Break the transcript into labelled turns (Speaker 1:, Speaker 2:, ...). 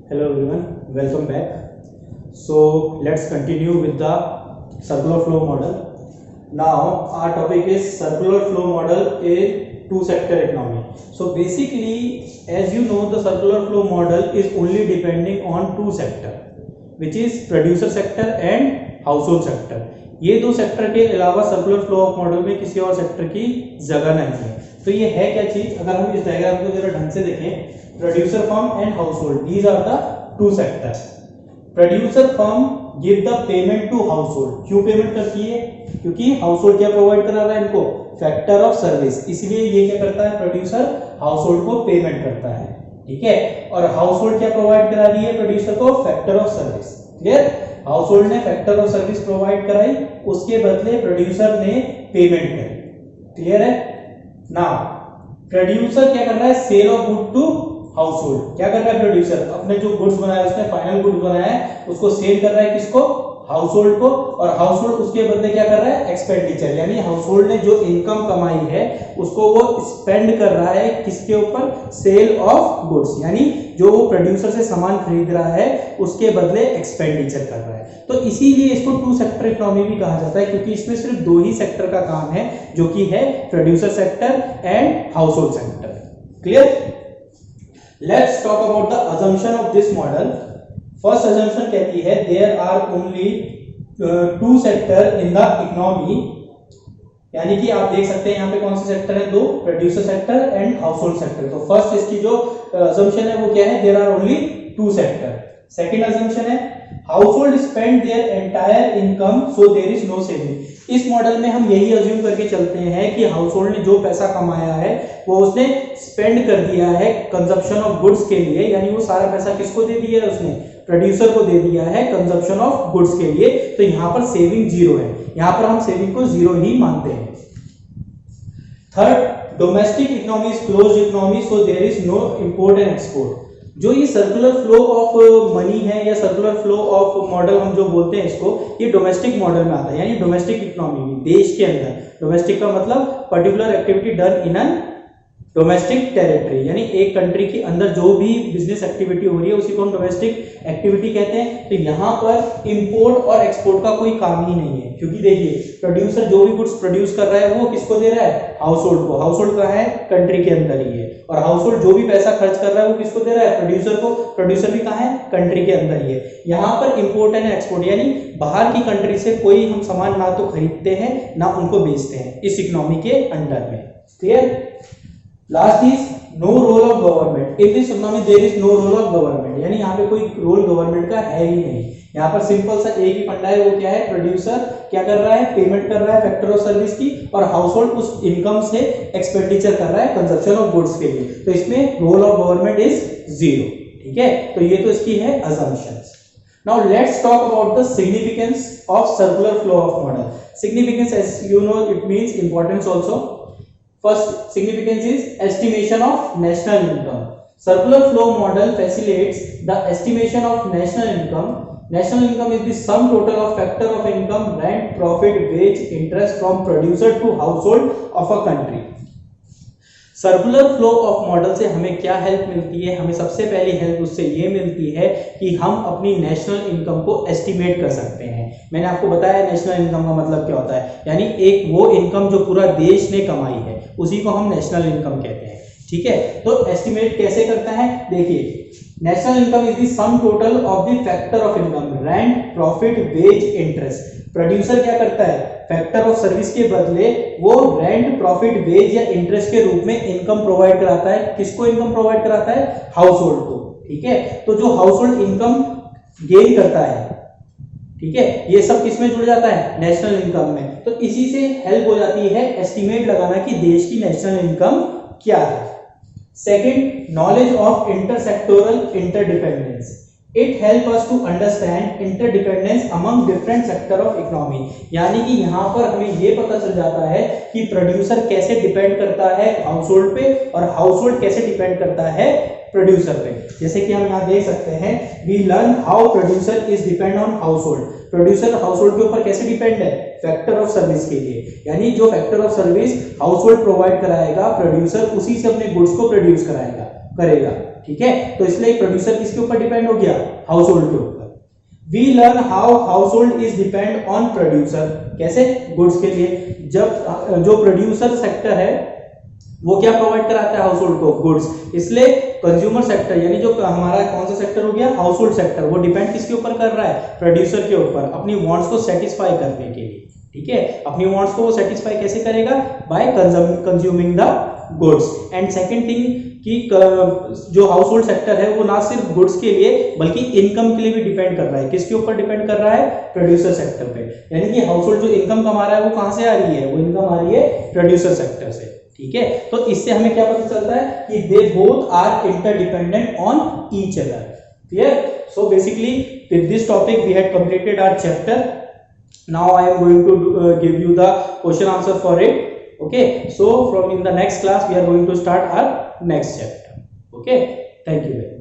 Speaker 1: Hello everyone, welcome back. So let's continue with the circular flow model. Now our topic is circular flow model in two-sector economy. So basically, as you know, the circular flow model is only depending on two sector, which is producer sector and household sector. ये दो sector के अलावा circular flow of model में किसी और sector की जगह नहीं है. तो ये है क्या चीज, अगर हम इस डायग्राम को जरा ढंग से देखें, producer firm and household, these are the two sectors. Producer firm give the payment to household. क्यों पेमेंट करती है? क्योंकि हाउसहोल्ड क्या प्रोवाइड करा रहा है इनको, फैक्टर ऑफ सर्विस. इसलिए ये क्या करता है, प्रोड्यूसर हाउसहोल्ड को पेमेंट करता है. ठीक है, और हाउसहोल्ड क्या प्रोवाइड करा रही है प्रोड्यूसर को, factor of service. Clear, household ने फैक्टर ऑफ सर्विस प्रोवाइड कराई, उसके बदले प्रोड्यूसर ने पेमेंट करी. क्लियर है. नाउ प्रोड्यूसर क्या कर रहा है, sale of good to household. क्या कर रहा है प्रोड्यूसर, अपने जो गुड्स बनाया उसने फाइनल गुड्स बनाया है उसको सेल कर रहा है किसको, हाउसहोल्ड को. और हाउसहोल्ड उसके बदले क्या कर रहा है, एक्सपेंडिचर, यानी हाउसहोल्ड ने जो इनकम कमाई है उसको वो स्पेंड कर रहा है किसके ऊपर, सेल ऑफ गुड्स, यानी जो वो प्रोड्यूसर से सामान खरीद रहा है उसके बदले एक्सपेंडिचर कर रहा है. तो इसीलिए इसको टू सेक्टर इकोनॉमी भी कहा जाता है, क्योंकि इसमें सिर्फ दो ही सेक्टर का काम है, जो कि है producer sector and household sector. Clear. Let's talk about the assumption of this model. First assumption कहती है there are only two sector in the economy, यानी कि आप देख सकते हैं यहाँ पे कौन से सेक्टर है, दो, producer sector and household sector. तो फर्स्ट इसकी जो अजम्पशन है वो क्या है, there are only two sector. Second assumption है household spend their entire income so there is no saving. इस मॉडल में हम यही अज्यूम करके चलते हैं कि हाउसहोल्ड ने जो पैसा कमाया है वो उसने स्पेंड कर दिया है कंजप्शन ऑफ गुड्स के लिए, यानी वो सारा पैसा किसको दे दिया है, उसने प्रोड्यूसर को दे दिया है कंजप्शन ऑफ गुड्स के लिए. तो यहाँ पर सेविंग जीरो है, यहाँ पर हम सेविंग को जीरो ही मानते हैं. Third, domestic economy is closed economy so there is no import and export. जो ये सर्कुलर फ्लो ऑफ मनी है या सर्कुलर फ्लो ऑफ मॉडल हम जो बोलते हैं इसको, ये डोमेस्टिक मॉडल में आता है, यानी डोमेस्टिक इकोनॉमी में, देश के अंदर. डोमेस्टिक का मतलब particular activity done in an domestic territory, यानी एक कंट्री के अंदर जो भी बिजनेस एक्टिविटी हो रही है उसी को हम डोमेस्टिक एक्टिविटी कहते हैं. तो यहाँ पर इंपोर्ट और एक्सपोर्ट का कोई काम ही नहीं है, क्योंकि देखिए प्रोड्यूसर जो भी गुड्स प्रोड्यूस कर रहा है वो किसको दे रहा है, हाउसहोल्ड को. हाउसहोल्ड कहाँ है, कंट्री के अंदर ही है. और हाउसहोल्ड जो भी पैसा खर्च कर रहा है वो किसको दे रहा है, प्रोड्यूसर को. प्रोड्यूसर भी कहाँ है, कंट्री के अंदर ही है. यहाँ पर इंपोर्ट एंड एक्सपोर्ट, यानी बाहर की कंट्री से कोई हम सामान ना तो खरीदते हैं ना उनको बेचते हैं इस इकोनॉमी के अंडर में. Clear. Last is no role of government. In this economy there is no role of government, यानी यहाँ पे कोई रोल गवर्नमेंट का है ही नहीं. यहाँ पर सिंपल सा एक ही फंडा है, वो क्या है, प्रोड्यूसर क्या कर रहा है, पेमेंट कर रहा है फैक्टर ऑफ सर्विस की, और हाउसहोल्ड उस इनकम से एक्सपेंडिचर कर रहा है कंजप्शन ऑफ गुड्स के लिए. तो इसमें role of government is zero. ठीक है, तो ये तो इसकी है assumptions. Now let's talk about the significance of circular flow of model. Significance, as you know, it means importance also. First significance is estimation of national income. Circular flow model facilitates the estimation of national income. National income is the sum total of factor of income, rent, profit, wage, interest from producer to household of a country. Circular flow of model से हमें क्या help मिलती है, हमें सबसे पहली help उससे ये मिलती है कि हम अपनी नेशनल इनकम को एस्टिमेट कर सकते हैं. मैंने आपको बताया नेशनल इनकम का मतलब क्या होता है, यानी एक वो इनकम जो पूरा देश ने कमाई है उसी को हम नेशनल इनकम कहते हैं. ठीक है, तो एस्टिमेट कैसे करता है, देखिए national income is the sum total of the factor of income, rent, profit, wage, interest. Producer क्या करता है, फैक्टर ऑफ सर्विस के बदले वो रेंट, प्रॉफिट, वेज या इंटरेस्ट के रूप में इनकम प्रोवाइड कराता है. किसको इनकम प्रोवाइड कराता है, हाउसहोल्ड को. ठीक है, तो जो हाउसहोल्ड इनकम गेन करता है, ठीक है, ये सब किसमें जुड़ जाता है, नेशनल इनकम में. तो इसी से हेल्प हो जाती है एस्टिमेट लगाना कि देश की नेशनल इनकम क्या है. Second, knowledge of intersectoral interdependence. It help us to understand interdependence among different sector of economy. यानी कि यहाँ पर हमें ये पता चल जाता है कि प्रोड्यूसर कैसे डिपेंड करता है हाउसहोल्ड पे और हाउसहोल्ड कैसे डिपेंड करता है प्रोड्यूसर पे. जैसे कि हम यहाँ देख सकते हैं, we learn how producer is depend on household. Producer household के ऊपर कैसे डिपेंड है, फैक्टर ऑफ सर्विस के लिए, यानी जो factor of service household provide कराएगा प्रोड्यूसर उसी से अपने गुड्स को प्रोड्यूस करेगा. ठीक है। तो इसलिए प्रोड्यूसर किसके ऊपर डिपेंड हो गया, हाउस होल्ड के ऊपर। We learn how household is depend on producer, कैसे, गुड्स के लिए। जब जो प्रोड्यूसर सेक्टर है वो क्या प्रोवाइड कराता है हाउस होल्ड को, गुड्स। इसलिए कंज्यूमर सेक्टर यानी जो हमारा कौन सा सेक्टर हो गया, हाउस होल्ड सेक्टर, वो डिपेंड किसके ऊपर कर रहा है, प्रोड्यूसर के ऊपर, अपनी वांट्स को सेटिस्फाई करने के लिए, ठीक है। अपनी वांट्स को वो सेटिस्फाई कैसे करेगा, bye consuming the goods. And second thing कि जो हाउस होल्ड सेक्टर है वो ना सिर्फ गुड्स के लिए बल्कि इनकम के लिए भी डिपेंड कर रहा है। किसके ऊपर डिपेंड कर रहा है, प्रोड्यूसर सेक्टर पे। यानी कि हाउस होल्ड जो इनकम कमा रहा है वो कहां से आ रही है, वो इनकम आ रही है प्रोड्यूसर सेक्टर से, ठीक है। तो इससे हमें क्या पता चलता है कि they both are interdependent on each other, clear. So basically with this topic we had completed our chapter. Now I am going to give you the question answer for it. Okay, so from in the next class we are going to start our next chapter. Okay, thank you very much.